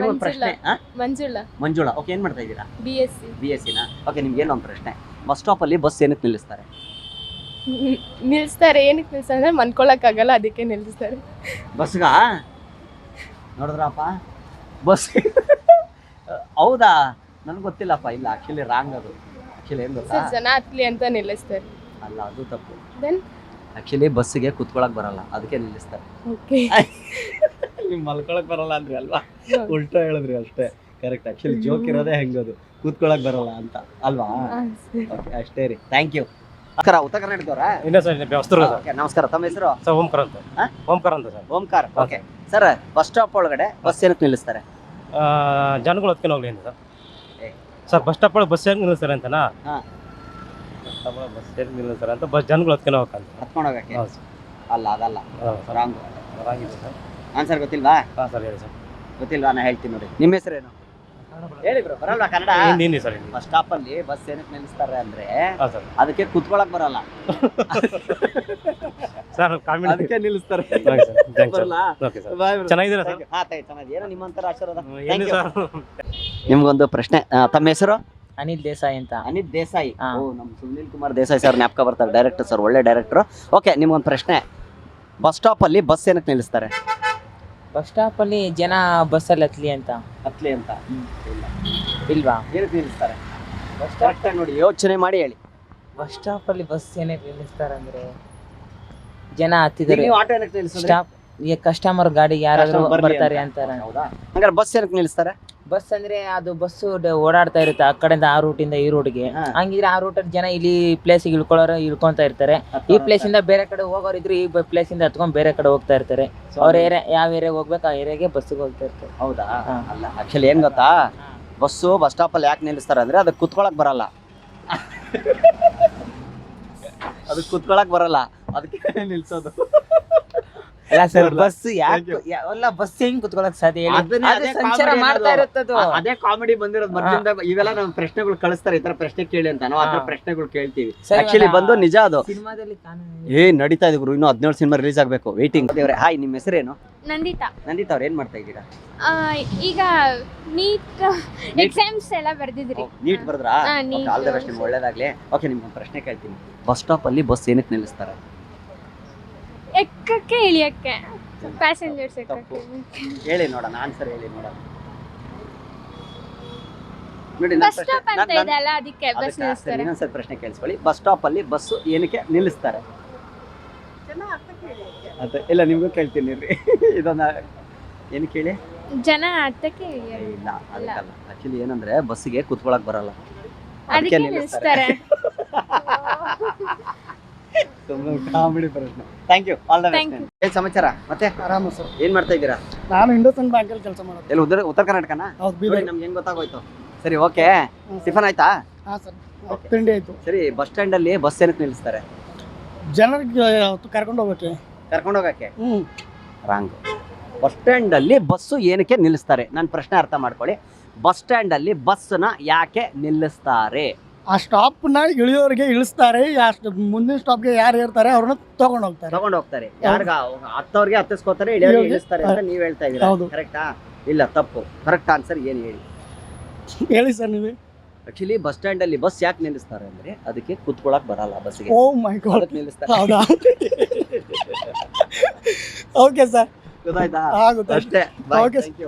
ನಿಮ್ಮ ಪ್ರಶ್ನೆ ಮಂಜುಳಾ ಮಂಜುಳಾ ಓಕೆ ಏನ್ ಮಾಡ್ತಾ ಇದ್ದೀರಾ BSc ನ ಓಕೆ ನಿಮ್ಗೆ ಏನೋ ಒಂದು ಪ್ರಶ್ನೆ ಬಸ್ ಸ್ಟಾಪ್ ಅಲ್ಲಿ ಬಸ್ ಏನಕ್ಕೆ ನಿಲ್ಲಿಸ್ತಾರೆ ನಿಲ್ಸ್ತಾರೆ. ಏನಕ್ಕೆ ನಿಲ್ಸ್ತಾರೆ ಅಂದ್ರೆ ಮನ್ಕೊಳಕ್ಕಾಗಲ್ಲ, ಅದಕ್ಕೆ ನಿಲ್ಲಿಸ್ತಾರೆ. ಬಸ್ಗ ನೋಡಿದ್ರಪ್ಪ ಬಸ್ ಹೌದಾ ನನ್ಗೆ ಗೊತ್ತಿಲ್ಲಪ್ಪ. ಇಲ್ಲ ಆಕ್ಚುಲಿ ರಾಂಗ್ ಅದು. ಆಕ್ಚುಲಿ ಏನ್ ಗೊತ್ತಾ ಜನ ಹತ್ಲಿ ಅಂತ ನಿಲ್ಲಿಸ್ತಾರೆ. ಅಲ್ಲ ಅದು ತಪ್ಪು. ದೆನ್ ಆಕ್ಚುಲಿ ಬಸ್ಸಿಗೆ ಕುತ್ಕೊಳಕ್ ಬರಲ್ಲ ಅದಕ್ಕೆ ನಿಲ್ಲಿಸ್ತಾರೆ. ಓಕೆ ನಿಮ್ ಮಲ್ಕೊಳಕ್ ಬರಲ್ಲ ಅಂದ್ರಿ ಅಲ್ವಾ, ಉಲ್ಟಾ ಹೇಳಿದ್ರಿ ಅಷ್ಟೇ. ಕರೆಕ್ಟ್. ಆಕ್ಚುಲಿ ಜೋಕ್ ಇರೋದೇ ಹೆಂಗದು, ಕೂತ್ಕೊಳಕ್ ಬರಲ್ಲ ಅಂತ ಅಲ್ವಾ. ಓಕೆ ಅಷ್ಟೇ ರೀ, ಥ್ಯಾಂಕ್ ಯು. ನಮಸ್ಕಾರ, ಉತ್ತರ ಕರ್ನಾಟಕದವರಾ? ಇಲ್ಲ ಸರ್, ವ್ಯವಸ್ಥೆ ನಮಸ್ಕಾರ, ತಮ್ಮ ಹೆಸರು? ಸರ್ ಓಂಕಾರ ಅಂತ. ಓಂಕಾರ ಅಂತ ಸರ್. ಓಂಕಾರ. ಓಕೆ ಸರ್, ಬಸ್ ಸ್ಟಾಪ್ ಒಳಗಡೆ ಬಸ್ ಏನಕ್ಕೆ ನಿಲ್ಲಿಸ್ತಾರೆ? ಜನಗಳು ಹೊತ್ಕೊಂಡು ಹೋಗ್ಲಿ ಅಂತ ಸರ್. ಬಸ್ ಸ್ಟಾಪ್ ಒಳಗೆ ಬಸ್ ಹೆಂಗೆ ನಿಲ್ಲಿಸ್ತಾರೆ ಅಂತನಾ? ಬಸ್ ಸ್ಟಾಪ್ ಒಳಗೆ ಬಸ್ ಹೆಂಗೆ ನಿಲ್ಲಿಸ್ತಾರೆ ಅಂತ ಬಸ್ ಜನಗಳು ಹೊತ್ಕೊಂಡು ಹೋಗಕ್ಕಂತ. ಹತ್ಕೊಂಡು ಹೋಗಕ್ಕೆ? ಹೌದು ಸರ್. ಅಲ್ಲ ಅದಲ್ಲ, ರಾಂಗ್. ರಾಗಿದೆ ಸರ್. ಆನ್ಸರ್ ಗೊತ್ತಿಲ್ವಾ? ಹಾಂ ಸರ್, ಹೇಳಿ ಸರ್. ಗೊತ್ತಿಲ್ವಾ? ನಾ ಹೇಳ್ತೀನಿ ನೋಡಿ. ನಿಮ್ಮ ಹೆಸರೇನು ಹೇಳಿ ಬ್ರೋ? ಬರಲ್ವಾ Kannada? Hindi sir. Bus stop ಅಲ್ಲಿ ಬಸ್ ಏನಕ್ಕೆ ನಿಲ್ಲಿಸ್ತಾರೆ ಅಂದ್ರೆ ಹಾಂ ಸರ್, ಅದಕ್ಕೆ ಕುತ್ಕೊಳಕ್ ಬರಲ್ಲ ಸರ್ ಕಾಮಿಡಿ ಅದಕ್ಕೆ ನಿಲ್ಲಿಸ್ತಾರೆ. ಬರಲ್ಲ. ಓಕೆ ಸರ್, ಚೆನ್ನಾಗಿದ್ದೀರಾ ಸರ್? ಹಾ ಚೆನ್ನಾಗಿ. ಏನೋ ನಿಮ್ಮಂತರ ಆಶೀರ್ವಾದ. ಏನು ಸರ್? ನಿಮ್ಗೊಂದು ಪ್ರಶ್ನೆ. ತಮ್ಮ ಹೆಸರು? ಅನಿಲ್ ದೇಸಾಯಿ ಅಂತ. ಅನಿಲ್ ದೇಸಾಯಿ. ಹಾ. ಓ, ನಮ್ಮ ಸುನಿಲ್ ಕುಮಾರ್ ದೇಸಾಯಿ ಸರ್ ಜ್ಞಾಪಕ ಬರ್ತಾರೆ. ಡೈರೆಕ್ಟರ್ ಸರ್, ಒಳ್ಳೆ ಡೈರೆಕ್ಟರ್. ಓಕೆ, ನಿಮ್ಗೊಂದು ಪ್ರಶ್ನೆ. ಬಸ್ ಸ್ಟಾಪ್ ಅಲ್ಲಿ ಬಸ್ ಏನಕ್ಕೆ ನಿಲ್ಲಿಸ್ತಾರೆ? ಬಸ್ ಸ್ಟಾಪ್ ಅಲ್ಲಿ ಜನ ಬಸ್ಸಲ್ಲಿ ಹತ್ಲಿ ಅಂತ. ಹತ್ಲಿ ಅಂತ? ಇಲ್ಲ. ಇಲ್ವಾ? ಏನಕ್ಕೆ ನಿಲ್ಲಿಸ್ತಾರೆ? ಬಸ್ ಸ್ಟಾಪ್ ನೋಡಿ, ಯೋಚನೆ ಮಾಡಿ ಹೇಳಿ. ಬಸ್ ಸ್ಟಾಪ್ ಅಲ್ಲಿ ಬಸ್ ಏನಕ್ಕೆ ನಿಲ್ಲಿಸ್ತಾರೆ ಅಂದ್ರೆ ಜನ ಹತ್ತಿದ್ದಾರೆ. ನೀವು ಆಟೋ ಏನಕ್ಕೆ ನಿಲ್ಲಿಸ್ತಾರೆ? ಸ್ಟಾಪ್ ಈಗ ಕಸ್ಟಮರ್ ಗಾಡಿ ಯಾರಾದ್ರೂ Customer ಬರ್ಲಿ ಬರ್ತಾರೆ ಅಂತ. ಅಂತಾರೆ. ಹೌದಾ? ಹಂಗಾರೆ ಬಸ್ ಏನಕ್ಕೆ ನಿಲ್ಲಿಸ್ತಾರೆ? ಬಸ್ ಅಂದ್ರೆ ಅದು ಬಸ್ಸು ಓಡಾಡ್ತಾ ಇರುತ್ತೆ ಆ ಕಡೆಯಿಂದ ಆ ರೂಟಿಂದ ಈ ರೂಟ್ಗೆ. ಹಾ. ಹಂಗಿದ್ರೆ ಆ ರೂಟಲ್ಲಿ ಜನ ಇಲ್ಲಿ ಪ್ಲೇಸಿಗೆ ಇಳ್ಕೊಳ್ಳೋರು ಇಳ್ಕೊಂತ ಇರ್ತಾರೆ. ಈ ಪ್ಲೇಸ್ ಇಂದ ಬೇರೆ ಕಡೆ ಹೋಗೋರು ಇದ್ರು ಈ ಪ್ಲೇಸ್ ಇಂದ ಹತ್ಕೊಂಡ್ ಬೇರೆ ಕಡೆ ಹೋಗ್ತಾ ಇರ್ತಾರೆ. ಅವ್ರ ಏರಿಯಾ ಯಾವ ಏರಿಯಾಗೆ ಹೋಗ್ಬೇಕು ಆ ಏರಿಯಾಗೆ ಬಸ್ಸಿಗೆ ಹೋಗ್ತಾ ಇರ್ತಾರೆ. ಹೌದಾ? ಹಾ. ಅಲ್ಲ, ಆಕ್ಚುಲಿ ಏನ್ ಗೊತ್ತಾ, ಬಸ್ಸು ಬಸ್ ಸ್ಟಾಪ್ ಅಲ್ಲಿ ಯಾಕೆ ನಿಲ್ಲಿಸ್ತಾರೆ ಅಂದ್ರೆ ಅದಕ್ಕೆ ಕುತ್ಕೊಳಕ್ ಬರಲ್ಲ. ಅದಕ್ಕೆ ಕುತ್ಕೊಳಕ್ ಬರಲ್ಲ, ಅದಕ್ಕೆ ನಿಲ್ಸೋದು. ಅಲ್ಲ ಸರ್, ಬರಲ್ಲ. Bus Thank you. ಎಲ್ಲ ಬಸ್ ಹೆಂಗ್ ಕುತ್ಕೊಳಕ್ ಸಾಧ್ಯ ಹೇಳಿ? ಅದನ್ನೇ ಅದು ಅದೇ ಸಂಚಾರ comedy ಮಾಡ್ತಾ ಅನ್ನೋದು. ಇರುತ್ತದು. ಅದೇ ಕಾಮಿಡಿ ಬಂದಿರೋದು ಮೊದಲಿಂದ. ಇವೆಲ್ಲ ನಮ್ಮ ಪ್ರಶ್ನೆಗಳು ಕಳಿಸ್ತಾರೆ, ಈ ತರ ಪ್ರಶ್ನೆ ಕೇಳಿ ಅಂತ. ನಾವು ಆ ತರ ಪ್ರಶ್ನೆಗಳು ಕೇಳ್ತೀವಿ. ಸರಿ, ಆಕ್ಚುಲಿ ಬಂದು ನಿಜ ಅದು. ಸಿನಿಮಾದಲ್ಲಿ ನಡೀತಾ ಇದೆ ಗುರು, ಇನ್ನು 17 ಸಿನಿಮಾ ರಿಲೀಸ್ ಆಗ್ಬೇಕು. ವೇಟಿಂಗ್. ಹಾಯ್, ನಿಮ್ಮ ಹೆಸರೇನು? ನಂದಿತಾ. ನಂದಿತಾ ಅವ್ರು ಏನ್ ಮಾಡ್ತಾ ಇದ್ದೀರಾ? ಈಗ ನೀಟ್ ಎಕ್ಸಾಮ್ಸ್ ಎಲ್ಲ ಬರ್ದಿದ್ರಿ. ನೀಟ್ ಬರ್ದ್ರಾ? ಹಾ, NEET. ಆಲ್ ದ ಬೆಸ್ಟ್, ನಿಮ್ಗೆ ಒಳ್ಳೇದಾಗ್ಲಿ. ಓಕೆ, ನಿಮ್ಗೊಂದು ಪ್ರಶ್ನೆ ಕೇಳ್ತೀನಿ. ಬಸ್ ಸ್ಟಾಪ್ ಅಲ್ಲಿ ಬಸ್ ಏನಕ್ಕೆ ನಿಲ್ಲಿಸ್ತಾರೆ? ಎಕ್ಕಕ್ಕೆ ಇಳಿಯಕ್ಕೆ, ಪ್ಯಾಸೆಂಜರ್ಸ್ ಎಕ್ಕಕ್ಕೆ. ಹೇಳಿ ನೋಡೋಣ, ಆನ್ಸರ್ ಹೇಳಿ ನೋಡೋಣ. ನೋಡಿ, ಬಸ್ ಸ್ಟಾಪ್ ಅಂತ ಇದೆ ಅಲ್ಲ, ಅದಕ್ಕೆ ಬಸ್ ನಿಲ್ಲಿಸ್ತಾರೆ. ಇನ್ನೊಂದ್ಸರಿ ಪ್ರಶ್ನೆ ಕೇಳಿಸ್ಕೊಳ್ಳಿ. ಬಸ್ ಸ್ಟಾಪ್ ಅಲ್ಲಿ ಬಸ್ ಏನಕ್ಕೆ ನಿಲ್ಲಿಸ್ತಾರೆ? ಅದೇ ಇಲ್ಲ, ನಿಮ್ಗೂ ಕೇಳ್ತೀನಿ ರೀ. ಇದೊಂದು ಏನಕ್ಕೆ ಹೇಳಿ? ಜನ ಹತ್ತಕ್ಕೆ ಇಳಿಯಲ್ಲ, ಇಲ್ಲ, ಅದಕ್ಕಲ್ಲ. ಆಕ್ಚುಲಿ ಏನಂದ್ರೆ ಬಸ್ಸಿಗೆ ಕುತ್ಕೊಳಕ್ ಬರಲ್ಲ, ಅದಕ್ಕೆ ನಿಲ್ಲಿಸ್ತಾರೆ. ಕಾಮಿಡಿ ಪ್ರಶ್ನೆ. Thank you, all the Thank best. ಏನ್ ಸಮಾಚಾರ ಮತ್ತೆ? ಆರಾಮ ಸರ್. ಏನ್ ಮಾಡ್ತಾ ಇದ್ದೀರಾ? ನಾನು ಹಿಂದೂಸ್ತಾನ್ ಬ್ಯಾಂಕಲ್ಲಿ ಕೆಲಸ ಮಾಡೋದು. ಎಲ್ಲ ಉತ್ತರ ಕರ್ನಾಟಕನಾ? ಹೌದು, ನೋಡಿ, ಬೀದರ್. ನಮ್ಗೆ ಹೆಂಗ್ ಗೊತ್ತಾಗೋಯ್ತು. ಸರಿ, ಓಕೆ. ಟಿಫನ್ ಆಯ್ತಾ? ಹಾಂ ಸರ್, ತಿಂಡಿ ಆಯಿತು. ಸರಿ, ಬಸ್ ಸ್ಟ್ಯಾಂಡ್ ಅಲ್ಲಿ ಬಸ್ ಏನಕ್ಕೆ ನಿಲ್ಲಿಸ್ತಾರೆ? ಜನರಿಗೆ ಕರ್ಕೊಂಡು ಹೋಗ್ಬೇಕು. ಕರ್ಕೊಂಡು ಹೋಗಕ್ಕೆ? ಹ್ಞೂ. ರಾಂಗ್. ಬಸ್ ಸ್ಟ್ಯಾಂಡ್ ಅಲ್ಲಿ ಬಸ್ಸು ಏನಕ್ಕೆ ನಿಲ್ಲಿಸ್ತಾರೆ? ನನ್ನ ಪ್ರಶ್ನೆ ಅರ್ಥ ಮಾಡ್ಕೊಳ್ಳಿ. ಬಸ್ ಸ್ಟ್ಯಾಂಡ್ ಅಲ್ಲಿ ಬಸ್ನ ಯಾಕೆ ನಿಲ್ಲಿಸ್ತಾರೆ? ಆ ಸ್ಟಾಪ್ನ ಇಳಿಯೋರಿಗೆ ಇಳಿಸ್ತಾರೆ, ಅಷ್ಟು ಮುಂದಿನ ಸ್ಟಾಪ್ಗೆ ಯಾರು ಇರ್ತಾರೆ ಅವ್ರನ್ನ ತಗೊಂಡು ಹೋಗ್ತಾರೆ. ತಗೊಂಡು ಹೋಗ್ತಾರೆ. ಯಾರ್ಗ ಹತ್ತವ್ರಿಗೆ ಹತ್ತಿಸ್ಕೋತಾರೆ, ಇಳಿಯೋರಿಗೆ ಇಳಿಯೋರಿಗೆ ಇಳಿಸ್ತಾರೆ ಅಂತ ನೀವ್ ಹೇಳ್ತಾ ಇದೀರಾ. ಹೌದು. ಕರೆಕ್ಟಾ? ಇಲ್ಲ, ತಪ್ಪು. ಕರೆಕ್ಟ್ ಆನ್ಸರ್ ಏನು ಹೇಳಿ? ಹೇಳಿ ಸರ್ ನೀವೇ. ಆಕ್ಚುಲಿ ಬಸ್ ಸ್ಟ್ಯಾಂಡ್ ಅಲ್ಲಿ ಬಸ್ ಯಾಕೆ ನಿಲ್ಲಿಸ್ತಾರೆ ಅಂದ್ರೆ ಅದಕ್ಕೆ ಕುತ್ಕೊಳಕ್ ಬರಲ್ಲ ಬಸ್ಗೆ, ಓ ಮೈ ಗಾಡ್, ಅದಕ್ಕೆ ನಿಲ್ಲಿಸ್ತಾರೆ. ಹೌದಾ? ಓಕೆ ಸರ್, ಗೊತ್ತಾಯ್ತಾ? ಆಗುತ್ತೆ ಅಷ್ಟೇ. Okay, thank you.